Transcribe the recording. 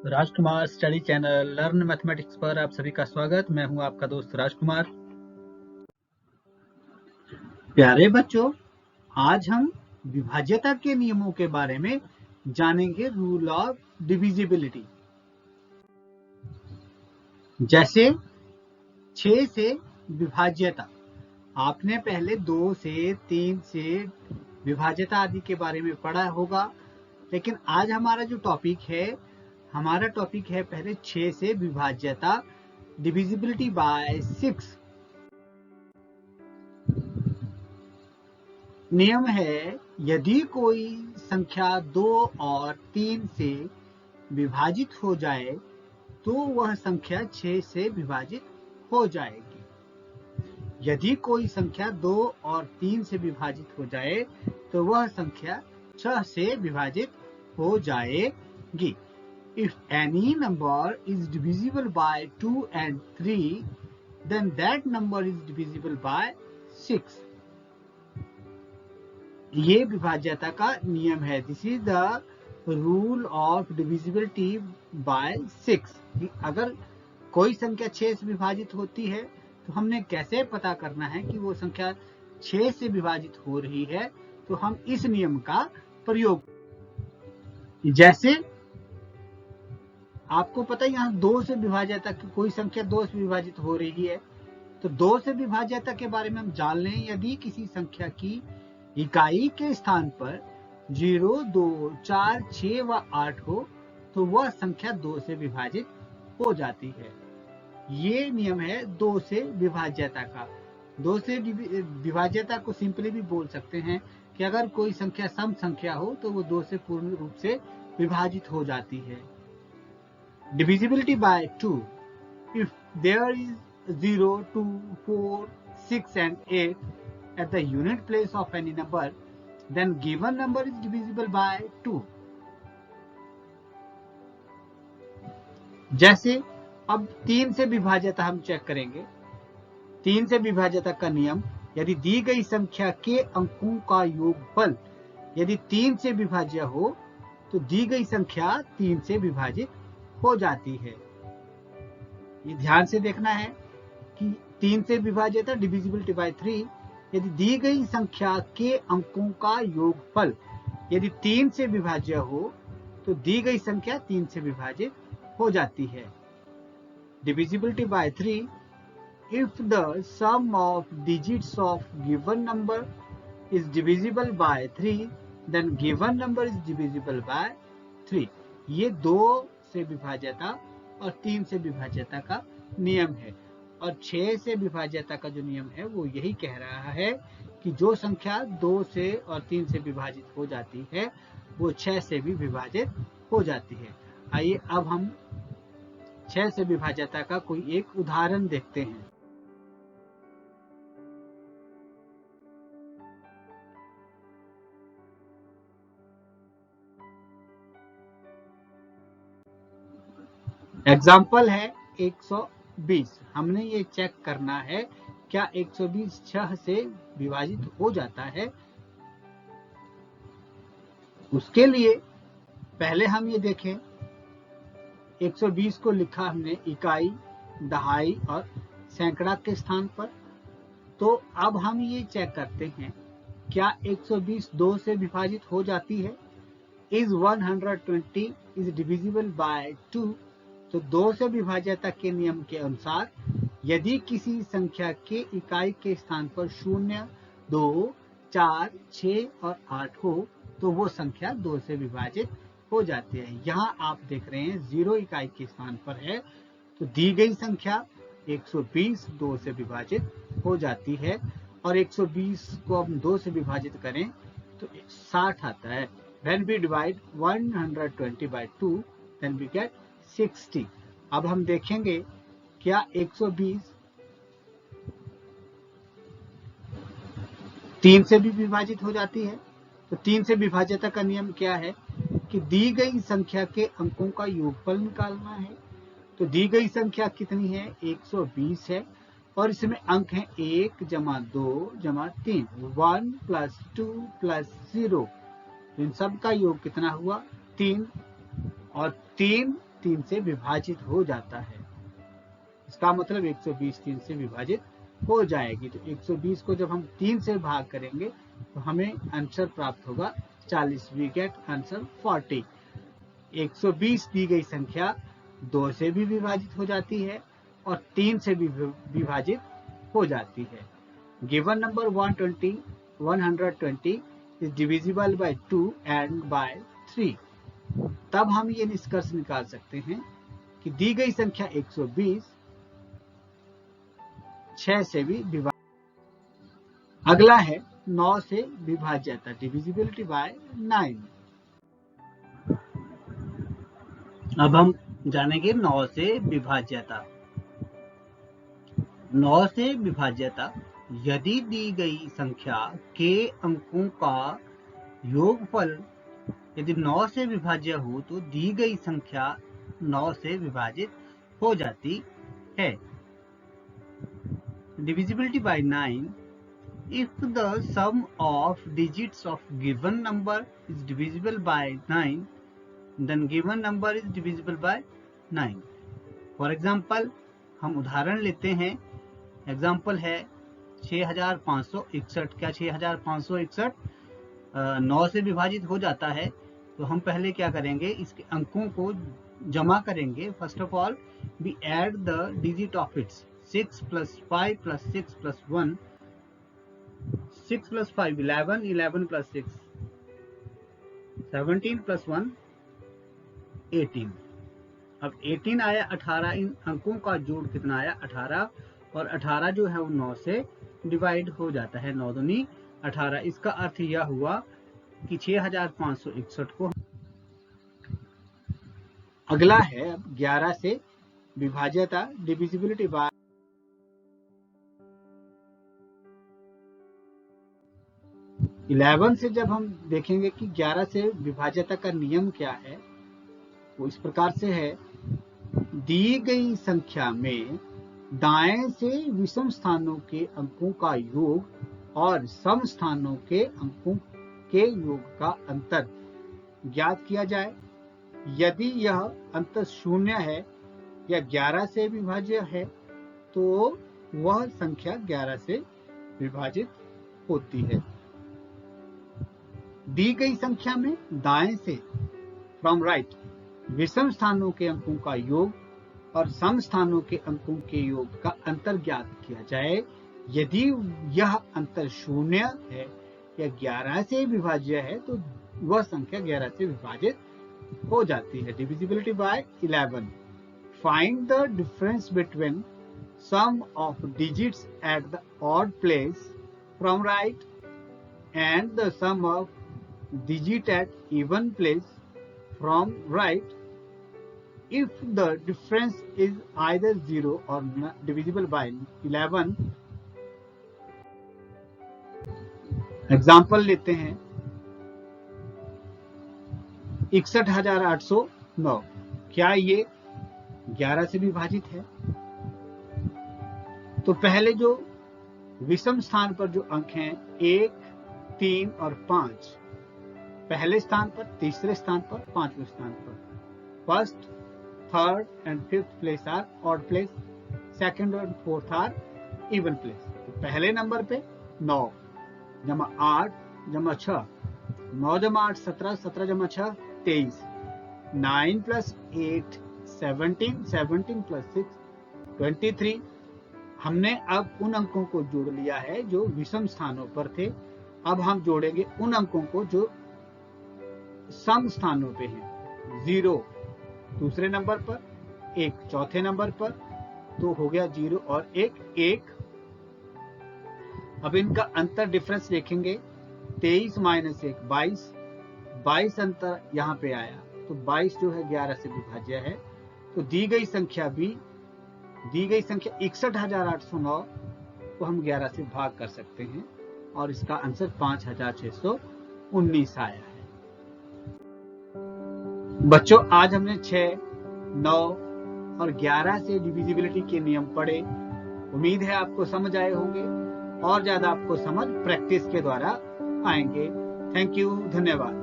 राजकुमार study channel learn mathematics पर आप सभी का स्वागत। मैं हूं आपका दोस्त राजकुमार। प्यारे बच्चों, आज हम विभाज्यता के नियमों के बारे में जानेंगे। Rule of divisibility. जैसे 6 से विभाज्यता, आपने पहले 2 से 3 से विभाज्यता आदि के बारे में पढ़ा होगा, लेकिन आज हमारा जो टॉपिक है, पहले 6 से विभाज्यता, डिविजिबिलिटी बाय 6। नियम है, यदि कोई संख्या 2 और 3 से विभाजित हो जाए तो वह संख्या 6 से विभाजित हो जाएगी। यदि कोई संख्या 2 और 3 से विभाजित हो जाए तो वह संख्या 6 से विभाजित हो जाएगी। If any number is divisible by 2 and 3, then that number is divisible by 6. ये विभाज्यता का नियम है। This is the rule of divisibility bye 6। अगर कोई संख्या 6 से विभाजित होती है तो हमने कैसे पता करना है कि वो संख्या 6 से विभाजित हो रही है, तो हम इस नियम का प्रयोग, जैसे आपको पता है यहाँ 2 से विभाज्यता, कोई संख्या 2 से विभाजित हो रही है, तो 2 से विभाज्यता के बारे में हम जान लें। यदि किसी संख्या की इकाई के स्थान पर 0, 2, 4, 6 व 8 हो तो वह संख्या 2 से विभाजित हो जाती है। ये नियम है 2 से विभाज्यता का। 2 से विभाज्यता को सिंपली भी बोल सकते हैं कि अगर कोई संख्या सम संख्या हो तो वो 2 से पूर्ण रूप से विभाजित हो जाती है। Divisibility by 2, if there is 0, 2, 4, 6 and 8 at the unit place of any number, then given number is divisible by 2. जैसे अब 3 से विभाज्यता हम चेक करेंगे। 3 से विभाज्यता का नियम, यदि दी गई संख्या के अंकों का योगफल यदि 3 से विभाज्य हो तो दी गई संख्या 3 से विभाजित हो जाती है। ये ध्यान से देखना है कि 3 से विभाज्यता डिविजिबिलिटी बाय 3, यदि दी गई संख्या के अंकों का योगफल यदि 3 से विभाज्य हो तो दी गई संख्या 3 से विभाजित हो जाती है। Divisibility bye 3, if the sum of digits of given number is divisible by 3, then given number is divisible by 3. ये 2 से विभाज्यता और 3 से विभाज्यता का नियम है। और 6 से विभाज्यता का जो नियम है वो यही कह रहा है कि जो संख्या 2 से और 3 से विभाजित हो जाती है वो 6 से भी विभाजित हो जाती है। आइए अब हम 6 से विभाज्यता का कोई एक उदाहरण देखते हैं। एग्जाम्पल है 120। हमने ये चेक करना है क्या 120 6 से विभाजित हो जाता है। उसके लिए पहले हम ये देखें, 120 को लिखा हमने इकाई, दहाई और सैकड़ा के स्थान पर। तो अब हम ये चेक करते हैं क्या 120 2 से विभाजित हो जाती है। Is 120 is divisible by 2। तो 2 से विभाज्यता के नियम के अनुसार यदि किसी संख्या के इकाई के स्थान पर 0, 2, 4, 6 और 8 हो तो वो संख्या 2 से विभाजित हो जाती है। यहाँ आप देख रहे हैं 0 इकाई के स्थान पर है, तो दी गई संख्या 120 2 से विभाजित हो जाती है। और 120 को हम 2 से विभाजित करें तो 60 आता है। When we divide 120 by 2, then we get 60. अब हम देखेंगे क्या 120 3 से भी विभाजित हो जाती है। तो 3 से विभाज्यता का नियम क्या है कि दी गई संख्या के अंकों का योगफल निकालना है। तो दी गई संख्या कितनी है, 120 है, और इसमें अंक हैं 1 जमा 2 जमा 3, 1 प्लस 2 प्लस 0। इन सब का योग कितना हुआ, 3। और 3 3 से विभाजित हो जाता है। इसका मतलब 120 3 से विभाजित हो जाएगी। तो 120 को जब हम 3 से भाग करेंगे तो हमें आंसर प्राप्त होगा 40। We get answer 40। 120 दी गई संख्या 2 से भी विभाजित हो जाती है और 3 से भी विभाजित हो जाती है। Given number 120 is divisible by 2 and by 3। तब हम ये निष्कर्ष निकाल सकते हैं कि दी गई संख्या 120 6 से भी विभाजित। अगला है 9 से विभाज्यता, डिविजिबिलिटी बाय 9। अब हम जानेंगे 9 से विभाज्यता। 9 से विभाज्यता, यदि दी गई संख्या के अंकों का योगफल यदि 9 से विभाज्य हो तो दी गई संख्या 9 से विभाजित हो जाती है। Divisibility by 9, if the sum of digits of given number is divisible by 9, then given number is divisible by 9। For example, हम उदाहरण लेते हैं। एग्जाम्पल है 6561। क्या 6561 9 से विभाजित हो जाता है? तो हम पहले क्या करेंगे, इसके अंकों को जमा करेंगे। First of all we add the digit of its. 6 + 5 + 6 + 1, 6 + 5 11, 11 + 6 17 + 1 18। अब 18 आया, 18। इन अंकों का जोड़ कितना आया? 18। और 18 जो है वो 9 से डिवाइड हो जाता है। 9 दूनी 18। इसका अर्थ यह हुआ कि 6561 को। अगला है 11 से विभाज्यता, डिविजिबिलिटी बाय 11 से जब हम देखेंगे कि 11 से विभाज्यता का नियम क्या है, वो इस प्रकार से है। दी गई संख्या में दाएं से विषम स्थानों के अंकों का योग और सम स्थानों के अंकों के योग का अंतर ज्ञात किया जाए। यदि यह अंतर 0 है या 11 से विभाज्य है तो वह संख्या 11 से विभाजित होती है। दी गई संख्या में दाएं से फ्रॉम राइट विषम स्थानों के अंकों का योग और सम स्थानों के अंकों के योग का अंतर ज्ञात किया जाए। यदि यह अंतर 0 है या 11 से विभाज्य है तो वह संख्या 11 से विभाजित हो जाती है। Divisibility by 11। Find the difference between sum of digits at the odd place from right and the sum of digit at even place from right if the difference is either 0 or divisible by 11। Example लेते हैं 61,809। क्या ये 11 से विभाजित है? तो पहले जो विषम स्थान पर जो अंक हैं 1, 3 और 5, पहले स्थान पर, तीसरे स्थान पर, पांचवें स्थान पर। First, third and fifth place are odd place, second और फोर्थ आर इवन प्लेस। तो पहले नंबर पे 9 जमा 8 जमा 6, 9 जमा 8 17, 17 जमा 6 23, 9 + 8 17, 17 + 6 23। हमने अब उन अंकों को जोड़ लिया है जो विषम स्थानों पर थे। अब हम जोड़ेंगे उन अंकों को जो सम स्थानों पे हैं। 0 दूसरे नंबर पर, 1 चौथे नंबर पर, तो हो गया 0 और 1 1। अब इनका अंतर डिफरेंस देखेंगे। 23 - 1 22, 22 अंतर यहाँ पे आया तो 22 जो है 11 से विभाज्य है। तो दी गई संख्या 61,809 को हम 11 से भाग कर सकते हैं और इसका आंसर 5,619 आया है। बच्चों, आज हमने 6, 9 और 11 से डिविजिबिलिटी के नियम पढ़े। उम्मीद है आपको समझ आए होंगे और ज्यादा आपको समझ प्रैक्टिस के द्वारा आएंगे। थैंक यू, धन्यवाद।